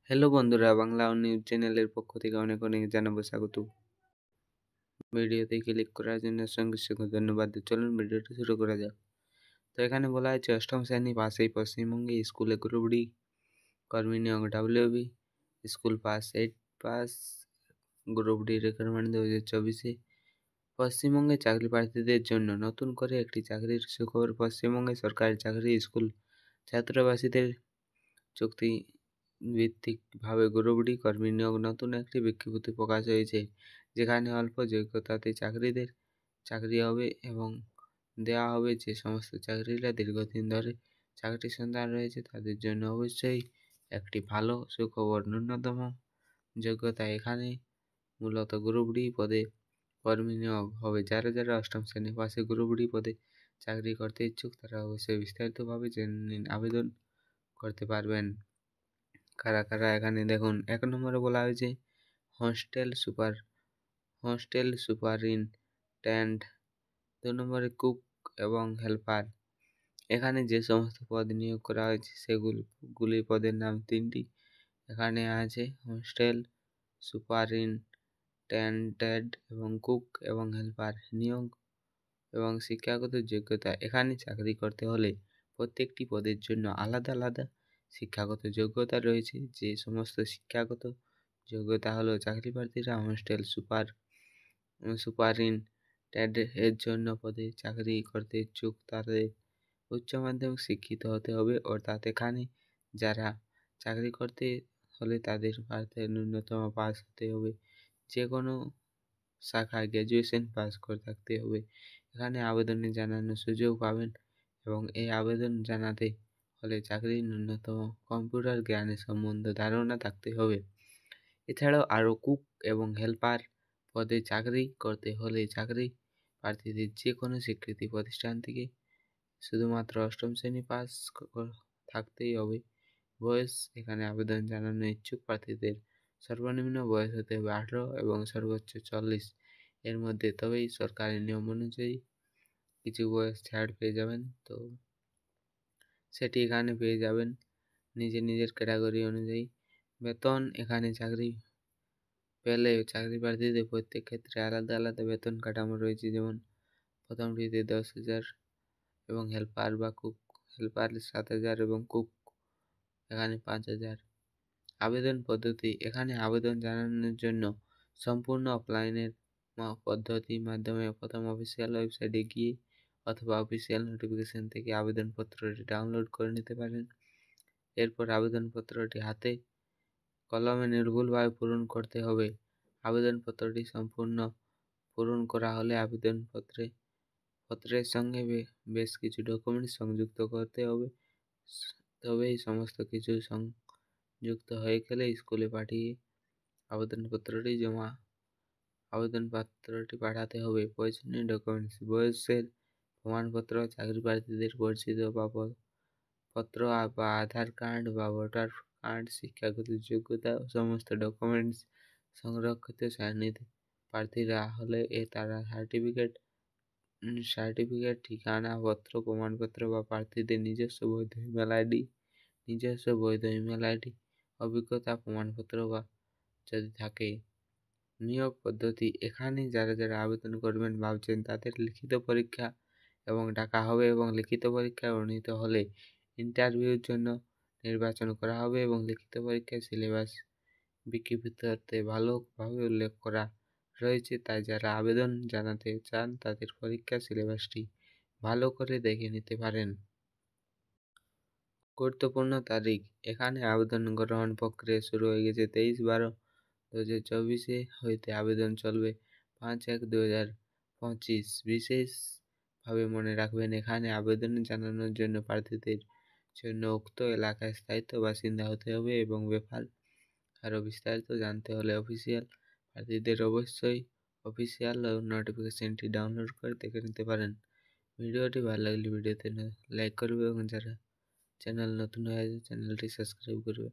Hello বন্ধুরা, Bangla news চ্যানেলের পক্ষ থেকে অনেক অনেক জানাবো স্বাগত। ভিডিওতে ক্লিক করার জন্য সঙ্গে সঙ্গে ধন্যবাদ। চলুন ভিডিওটি শুরু করা যাক। তো এখানে বলা হয়েছে অষ্টম শ্রেণী পাশেই পশ্চিমবঙ্গে স্কুলে গ্রুপ ডি কর্মী নিয়োগ WB school pass 8 pass group D recruitment 2024-এ পশ্চিমবঙ্গে চাকরি প্রার্থীদের জন্য নতুন করে একটি চাকরির সুখবর। পশ্চিমবঙ্গে সরকারি চাকরি স্কুল ছাত্রাবাসীদের চুক্তি ভিত্তিকভাবে গ্রুপ ডি কর্মী নিয়োগ নতুন একটি বিজ্ঞপ্তি প্রকাশ হয়েছে, যেখানে অল্প যোগ্যতাতে চাকরি হবে এবং দেওয়া হবে। যে সমস্ত চাকরিরা দীর্ঘদিন ধরে চাকরির সন্ধান রয়েছে তাদের জন্য অবশ্যই একটি ভালো সুখবর। ন্যূনতম যোগ্যতা এখানে মূলত গ্রুপ ডি পদে কর্মী নিয়োগ হবে। যারা অষ্টম শ্রেণী পাশে গ্রুপ ডি পদে চাকরি করতে ইচ্ছুক তারা অবশ্যই বিস্তারিতভাবে জেনে নিন। আবেদন করতে পারবেন কারা এখানে দেখুন। 1 নম্বরে বলা হয়েছে হোস্টেল সুপারিনটেন্ডেন্ট, 2 নম্বরে কুক এবং হেল্পার। এখানে যে সমস্ত পদ নিয়োগ করা হয়েছে সেগুলি পদের নাম 3টি। এখানে আছে হোস্টেল সুপারিনটেন্ডেন্ট এবং কুক এবং হেল্পার। নিয়োগ এবং শিক্ষাগত যোগ্যতা, এখানে চাকরি করতে হলে প্রত্যেকটি পদের জন্য আলাদা আলাদা শিক্ষাগত যোগ্যতা রয়েছে। যে সমস্ত শিক্ষাগত যোগ্যতা হলো চাকরি প্রার্থীরা হোস্টেল সুপারিনটেন্ডেন্ট এর জন্য পদে চাকরি করতে ইচ্ছুক তাদের উচ্চ মাধ্যমিক শিক্ষিত হতে হবে, অর্থাৎ এখানে যারা চাকরি করতে হলে তাদের ন্যূনতম পাস হতে হবে, যে কোনো শাখায় গ্র্যাজুয়েশন পাস করে থাকতে হবে। এখানে আবেদনে জানানোর সুযোগ পাবেন এবং এই আবেদন জানাতে হলে চাকরির ন্যূনতম কম্পিউটার জ্ঞানের সম্বন্ধে ধারণা থাকতে হবে। এছাড়াও আরও কুক এবং হেল্পার পদে চাকরি করতে হলে চাকরি প্রার্থীদের যে কোনো স্বীকৃতি প্রতিষ্ঠান থেকে শুধুমাত্র অষ্টম শ্রেণী পাস থাকতেই হবে। বয়স, এখানে আবেদন জানানো ইচ্ছুক প্রার্থীদের সর্বনিম্ন বয়স হতে হবে 18 এবং সর্বোচ্চ 40 এর মধ্যে। তবেই সরকারি নিয়ম অনুযায়ী কিছু বয়স ছাড় পেয়ে যাবেন, তো সেটি এখানে পেয়ে যাবেন নিজের ক্যাটাগরি অনুযায়ী। বেতন, এখানে চাকরি পেলে চাকরি প্রার্থীদের প্রত্যেক ক্ষেত্রে আলাদা আলাদা বেতন কাঠামো রয়েছে, যেমন প্রথমটিতে 10,000 এবং হেল্পার 7,000 এবং কুক এখানে 5,000। আবেদন পদ্ধতি, এখানে আবেদন জানানোর জন্য সম্পূর্ণ অফলাইনের পদ্ধতির মাধ্যমে প্রথম অফিসিয়াল ওয়েবসাইটে গিয়ে অথবা অফিসিয়াল নোটিফিকেশন থেকে আবেদনপত্রটি ডাউনলোড করে নিতে পারেন। এরপর আবেদনপত্রটি হাতে কলমে নির্ভুলভাবে পূরণ করতে হবে। আবেদনপত্রটি সম্পূর্ণ পূরণ করা হলে পত্রের সঙ্গে বেশ কিছু ডকুমেন্টস সংযুক্ত করতে হবে। তবে এই সমস্ত কিছু সংযুক্ত হয়ে গেলে স্কুলে পাঠিয়ে আবেদনপত্রটি পাঠাতে হবে। প্রয়োজনীয় ডকুমেন্টস, বয়সের প্রমাণপত্র, চাকরি প্রার্থীদের পরিচিত পত্র বা আধার কার্ড বা ভোটার কার্ড, শিক্ষাগত যোগ্যতা ও সমস্ত ডকুমেন্টস সংরক্ষিত প্রার্থীরা হলে তারা সার্টিফিকেট, ঠিকানাপত্র, প্রমাণপত্র বা প্রার্থীদের নিজস্ব বৈধ ইমেল আইডি, অভিজ্ঞতা প্রমাণপত্র বা যদি থাকে। নিয়োগ পদ্ধতি, এখানে যারা আবেদন করবেন ভাবছেন তাদের লিখিত পরীক্ষা এবং ডাকা হবে এবং লিখিত পরীক্ষায় উন্নীত হলে ইন্টারভিউর জন্য নির্বাচন করা হবে এবং লিখিত পরীক্ষায় সিলেবাস বিজ্ঞপ্তিতে ভালোভাবে উল্লেখ করা রয়েছে। তাই যারা আবেদন জানাতে চান তাদের পরীক্ষা সিলেবাসটি ভালো করে দেখে নিতে পারেন। গুরুত্বপূর্ণ তারিখ, এখানে আবেদন গ্রহণ প্রক্রিয়া শুরু হয়ে গেছে 23/12/2024 হইতে আবেদন চলবে 5/1/2025। বিশেষভাবে মনে রাখবেন, এখানে আবেদন জানানোর জন্য প্রার্থীদের জন্য উক্ত এলাকায় স্থায়িত্ব বাসিন্দা হতে হবে এবং আরও বিস্তারিত জানতে হলে প্রার্থীদের অবশ্যই অফিসিয়াল নোটিফিকেশনটি ডাউনলোড করে দেখে নিতে পারেন। ভিডিওটি ভালো লাগলে ভিডিওতে লাইক করবে এবং যারা চ্যানেল নতুন হয়ে আছে চ্যানেলটি সাবস্ক্রাইব করবে।